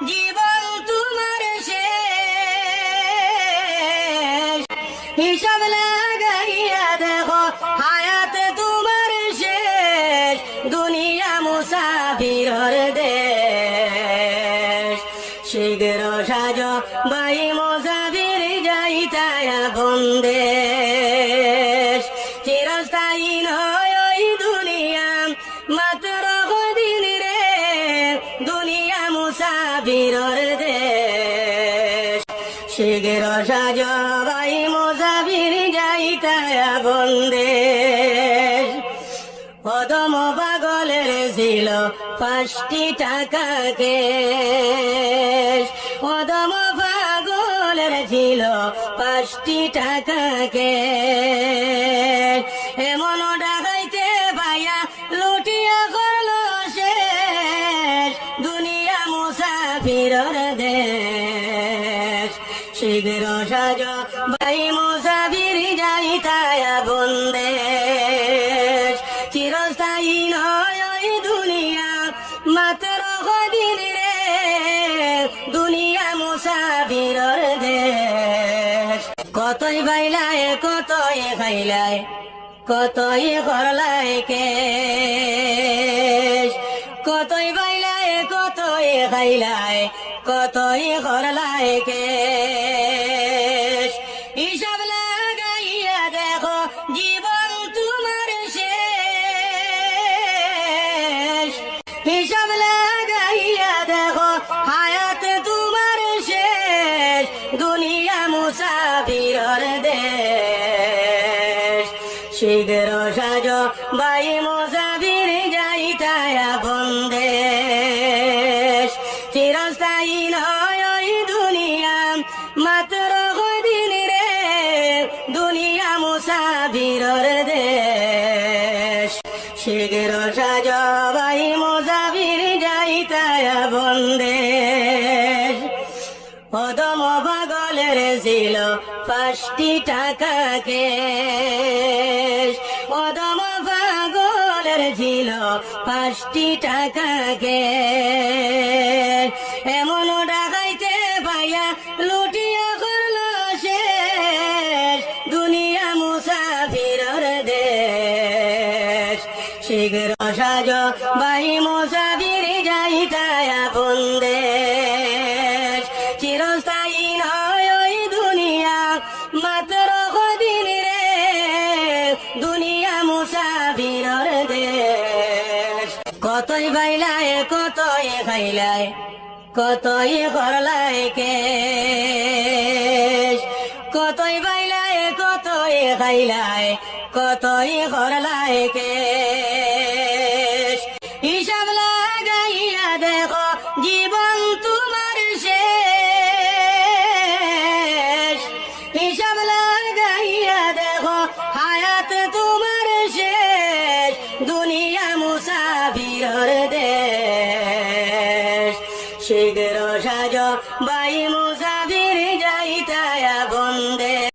জীবন তোমার শেষ, হিসাব লাগাইয়া দেখো হায়াতে তোমার শেষ, দুনিয়া মুসাফিরর দেশ। শীঘ্র সাজো ভাই মুসাফির যাইতায় আপন দেশ। চিরস্থায়ী নয় ওই দুনিয়া, মাত্র কদিন রে, দুনিয়া মুসাফিরর দেশ। শীঘ্র সাজো ভাই মুসাফির যাইতায় আপন দেশ। অদম পাগলের ছিল 5টি টাকা কেশ, অদম পাগলের ছিল 5টি টাকা কেশ। এমন ডাকাইতে পাইয়া লুটিয়া করলো শেষ, দুনিয়া মুসাফিরর দেশ। শীঘ্র সাজো ভাই মুসাফির যাইতায় আপন দেশ। চিরস্থায়ী নয় ওই দুনিয়া, মাত্র কদিন রে, দুনিয়া মুসাফিরর দেশ। কতই বাইলায় কতই খাইলায়, কতই করলায় কেশ, কতই বাইলায় কতই খাইলায়, কতই করলায় কেশ। হিসাব লাগাইয়া দেখো জীবন তোমার শেষ, হিসাব লাগাইয়া দেখো হায়াতে তোমার শেষ, দুনিয়া মুসাফিরর দেশ। শীঘ্র সাজো ভাই মুসাফির যাইতায় আপন দেশ। চিরস্থায়ী নয় ওই দুনিয়া, মাত্র কদিন রে, দুনিয়া মুসাফিরর দেশ। শীঘ্র সাজো ভাই মুসাফির যাইতায় আপন দেশ। অদম পাগলের ছিল 5টি টাকা কেশ, অদম পাগলের ছিল 5টি টাকা কেশ। এমন ডাকাইতে পাইয়া লুটিয়া করলো শেষ, দুনিয়া মুসাফিরর দেশ। শীঘ্র সাজো ভাই মুসাফির যাইতায় আপন দেশ। চিরস্থায়ী নয় ওই দুনিয়া, মাত্র কদিন রে, দুনিয়া মুসাফিরর দেশ। কতই বাইলায় কতই খাইলায়, কতই করলায় কেশ, কতই বাইলায় কতই খাইলায়, কতই করলায় কেশ। হিসাব লাগাইয়া দেখো জীবন তোমার শেষ, হিসাব লাগাইয়া দেখো হায়াতে তোমার শেষ, দুনিয়া মুসাফিরর দেশ। শীঘ্র সাজো ভাই